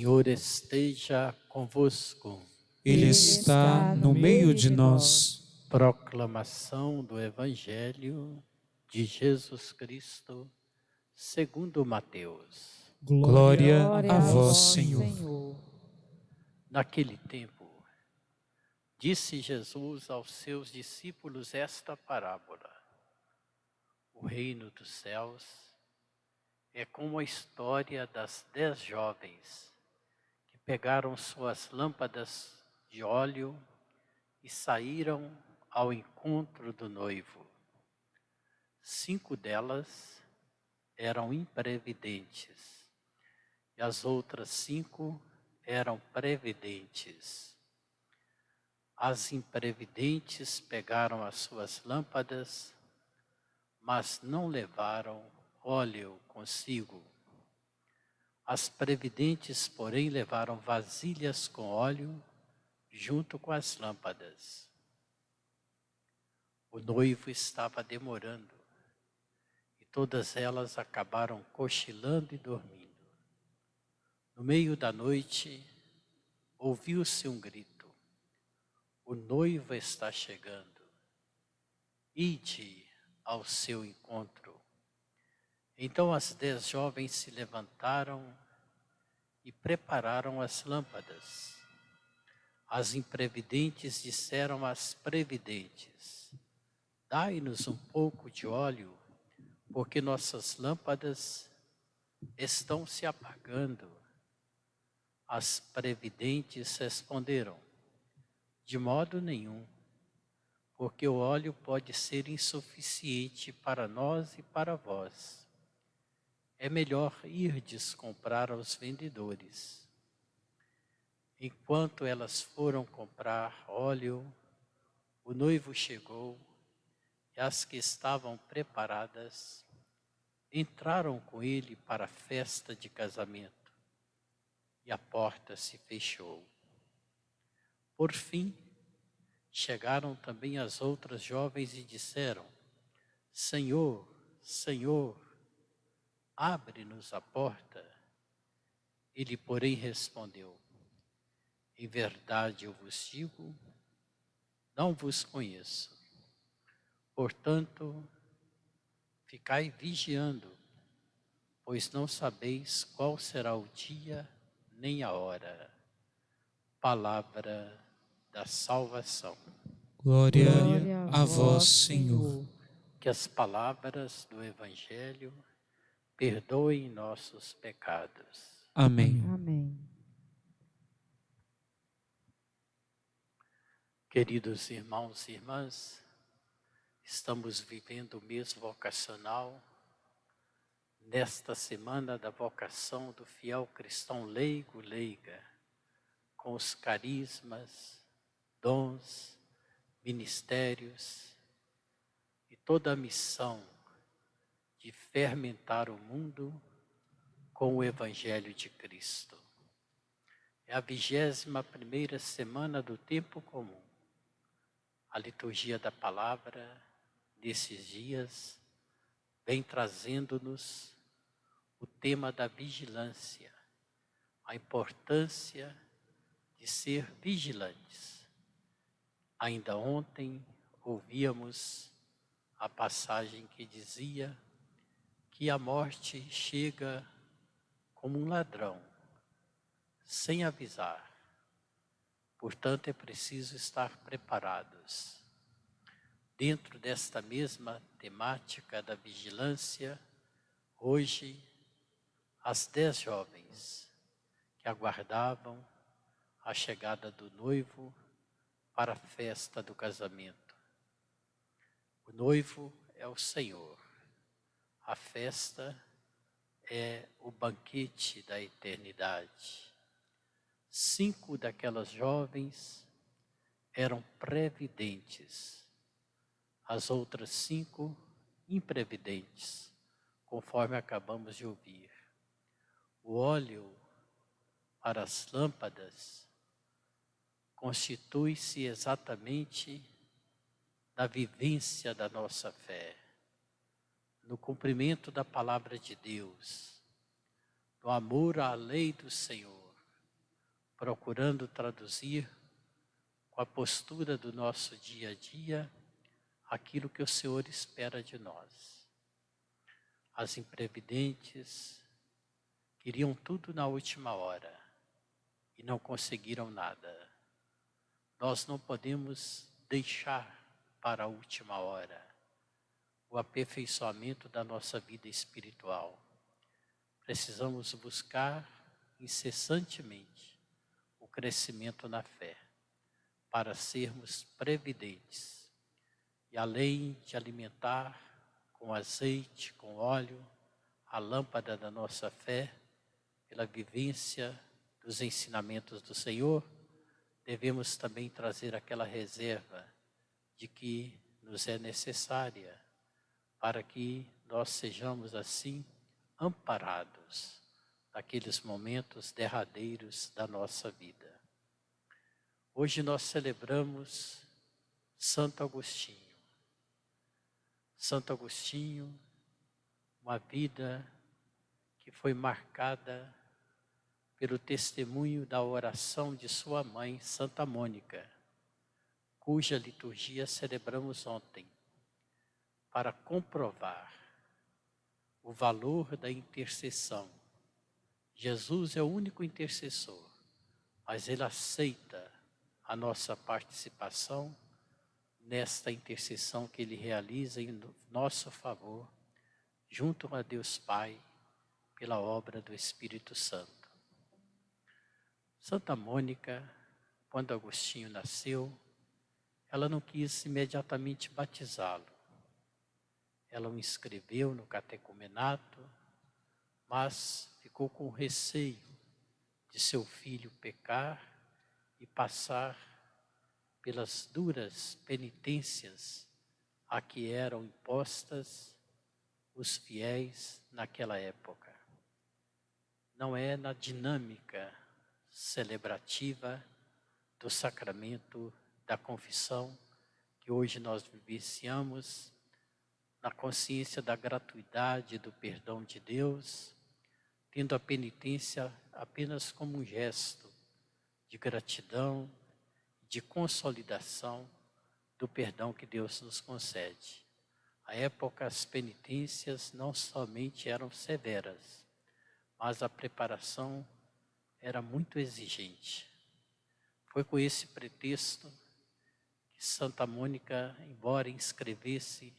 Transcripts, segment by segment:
Senhor esteja convosco. Ele está no meio de nós. Proclamação do Evangelho de Jesus Cristo, segundo Mateus. Glória a vós, Senhor. Naquele tempo, disse Jesus aos seus discípulos esta parábola: O reino dos céus é como a história das 10 jovens que pegaram suas lâmpadas de óleo e saíram ao encontro do noivo. 5 delas eram imprevidentes e as outras 5 eram previdentes. As imprevidentes pegaram as suas lâmpadas, mas não levaram óleo consigo. As previdentes, porém, levaram vasilhas com óleo junto com as lâmpadas. O noivo estava demorando e todas elas acabaram cochilando e dormindo. No meio da noite, ouviu-se um grito: o noivo está chegando, ide ao seu encontro. Então as 10 jovens se levantaram e prepararam as lâmpadas. As imprevidentes disseram às previdentes: dai-nos um pouco de óleo, porque nossas lâmpadas estão se apagando. As previdentes responderam: de modo nenhum, porque o óleo pode ser insuficiente para nós e para vós. É melhor irdes comprar aos vendedores. Enquanto elas foram comprar óleo, o noivo chegou e as que estavam preparadas entraram com ele para a festa de casamento e a porta se fechou. Por fim, chegaram também as outras jovens e disseram: Senhor, Senhor, abre-nos a porta. Ele, porém, respondeu: em verdade eu vos digo, não vos conheço. Portanto, ficai vigiando, pois não sabeis qual será o dia nem a hora. Palavra da salvação. Glória a vós, Senhor. Que as palavras do Evangelho perdoem nossos pecados. Amém. Amém. Queridos irmãos e irmãs, estamos vivendo o mês vocacional, nesta semana da vocação do fiel cristão leigo, leiga, com os carismas, dons, ministérios e toda a missão de fermentar o mundo com o Evangelho de Cristo. É a 21ª semana do tempo comum. A liturgia da palavra, nesses dias, vem trazendo-nos o tema da vigilância, a importância de ser vigilantes. Ainda ontem ouvíamos a passagem que dizia que a morte chega como um ladrão, sem avisar. Portanto, é preciso estar preparados. Dentro desta mesma temática da vigilância, hoje, as 10 jovens que aguardavam a chegada do noivo para a festa do casamento. O noivo é o Senhor. A festa é o banquete da eternidade. 5 daquelas jovens eram previdentes, as outras 5 imprevidentes, conforme acabamos de ouvir. O óleo para as lâmpadas constitui-se exatamente da vivência da nossa fé, no cumprimento da palavra de Deus, no amor à lei do Senhor, procurando traduzir com a postura do nosso dia a dia aquilo que o Senhor espera de nós. As imprevidentes queriam tudo na última hora e não conseguiram nada. Nós não podemos deixar para a última hora o aperfeiçoamento da nossa vida espiritual. Precisamos buscar incessantemente o crescimento na fé para sermos previdentes. E além de alimentar com azeite, com óleo, a lâmpada da nossa fé, pela vivência dos ensinamentos do Senhor, devemos também trazer aquela reserva de que nos é necessária para que nós sejamos assim amparados naqueles momentos derradeiros da nossa vida. Hoje nós celebramos Santo Agostinho. Santo Agostinho, uma vida que foi marcada pelo testemunho da oração de sua mãe, Santa Mônica, cuja liturgia celebramos ontem, para comprovar o valor da intercessão. Jesus é o único intercessor, mas Ele aceita a nossa participação nesta intercessão que Ele realiza em nosso favor, junto a Deus Pai, pela obra do Espírito Santo. Santa Mônica, quando Agostinho nasceu, ela não quis imediatamente batizá-lo. Ela o inscreveu no catecumenato, mas ficou com receio de seu filho pecar e passar pelas duras penitências a que eram impostas os fiéis naquela época. Não é na dinâmica celebrativa do sacramento da confissão que hoje nós vivenciamos, na consciência da gratuidade do perdão de Deus, tendo a penitência apenas como um gesto de gratidão, de consolidação do perdão que Deus nos concede. À época, as penitências não somente eram severas, mas a preparação era muito exigente. Foi com esse pretexto que Santa Mônica, embora inscrevesse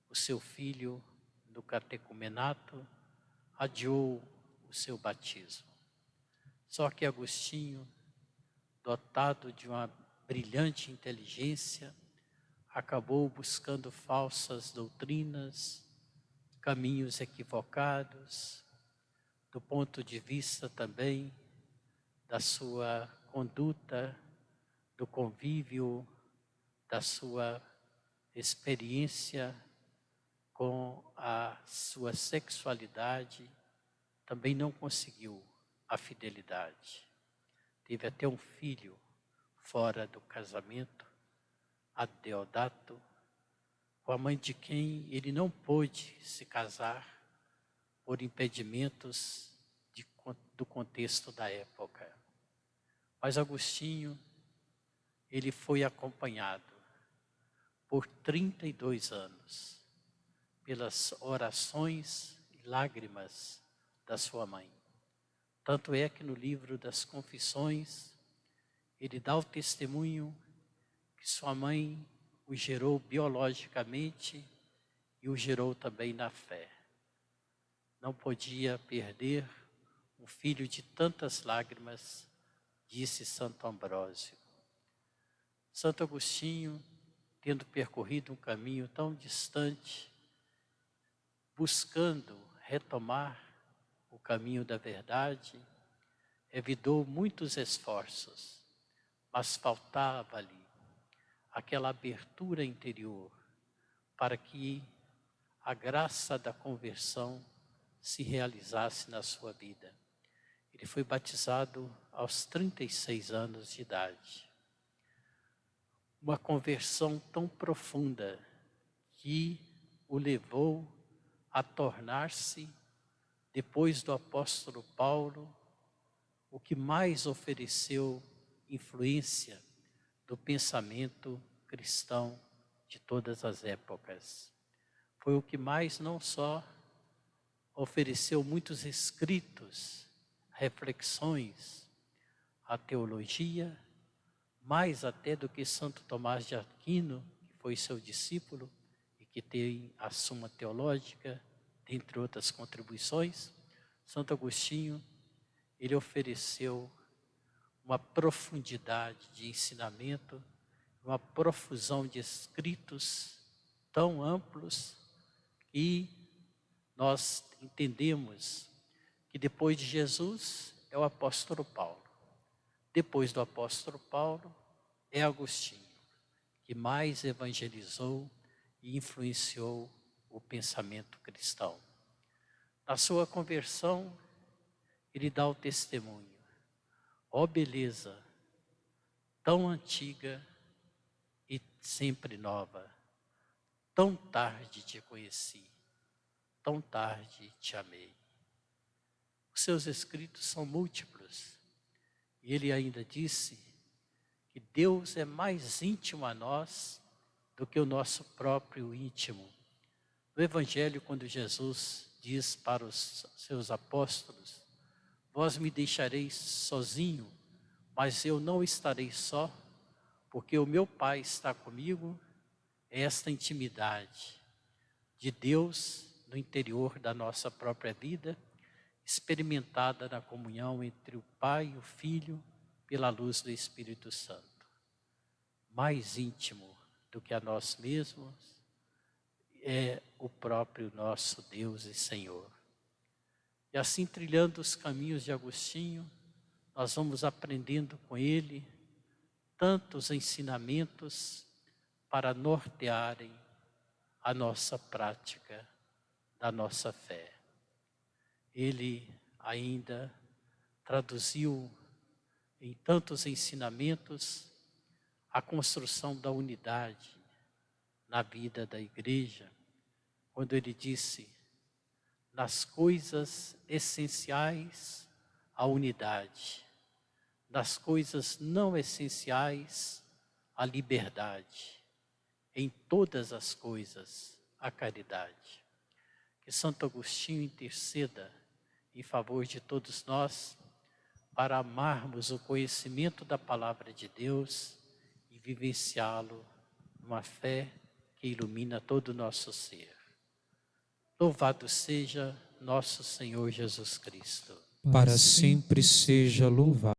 o seu filho no catecumenato, adiou o seu batismo. Só que Agostinho, dotado de uma brilhante inteligência, acabou buscando falsas doutrinas, caminhos equivocados, do ponto de vista também da sua conduta, do convívio, da sua experiência com a sua sexualidade, também não conseguiu a fidelidade. Teve até um filho fora do casamento, Adeodato, com a mãe de quem ele não pôde se casar por impedimentos do contexto da época. Mas Agostinho, ele foi acompanhado por 32 anos pelas orações e lágrimas da sua mãe. Tanto é que no livro das Confissões, ele dá o testemunho que sua mãe o gerou biologicamente e o gerou também na fé. Não podia perder um filho de tantas lágrimas, disse Santo Ambrósio. Santo Agostinho, tendo percorrido um caminho tão distante, buscando retomar o caminho da verdade, evitou muitos esforços, mas faltava-lhe aquela abertura interior para que a graça da conversão se realizasse na sua vida. Ele foi batizado aos 36 anos de idade. Uma conversão tão profunda que o levou a tornar-se, depois do apóstolo Paulo, o que mais ofereceu influência do pensamento cristão de todas as épocas. Foi o que mais não só ofereceu muitos escritos, reflexões, a teologia, mais até do que Santo Tomás de Aquino, que foi seu discípulo e que tem a Suma Teológica, dentre outras contribuições. Santo Agostinho, ele ofereceu uma profundidade de ensinamento, uma profusão de escritos tão amplos que nós entendemos que depois de Jesus é o apóstolo Paulo. Depois do apóstolo Paulo é Agostinho, que mais evangelizou e influenciou o pensamento cristão. Na sua conversão, ele dá o testemunho. Ó beleza, tão antiga e sempre nova, tão tarde te conheci, tão tarde te amei. Os seus escritos são múltiplos. E ele ainda disse que Deus é mais íntimo a nós do que o nosso próprio íntimo. No Evangelho, quando Jesus diz para os seus apóstolos: vós me deixareis sozinho, mas eu não estarei só, porque o meu Pai está comigo. É esta intimidade de Deus no interior da nossa própria vida, experimentada na comunhão entre o Pai e o Filho, pela luz do Espírito Santo. Mais íntimo do que a nós mesmos é o próprio nosso Deus e Senhor. E assim, trilhando os caminhos de Agostinho, nós vamos aprendendo com ele tantos ensinamentos para nortearem a nossa prática da nossa fé. Ele ainda traduziu em tantos ensinamentos a construção da unidade na vida da igreja, quando ele disse: nas coisas essenciais, a unidade; nas coisas não essenciais, a liberdade; em todas as coisas, a caridade. Que Santo Agostinho interceda em favor de todos nós, para amarmos o conhecimento da palavra de Deus e vivenciá-lo numa fé que ilumina todo o nosso ser. Louvado seja nosso Senhor Jesus Cristo. Para sempre seja louvado.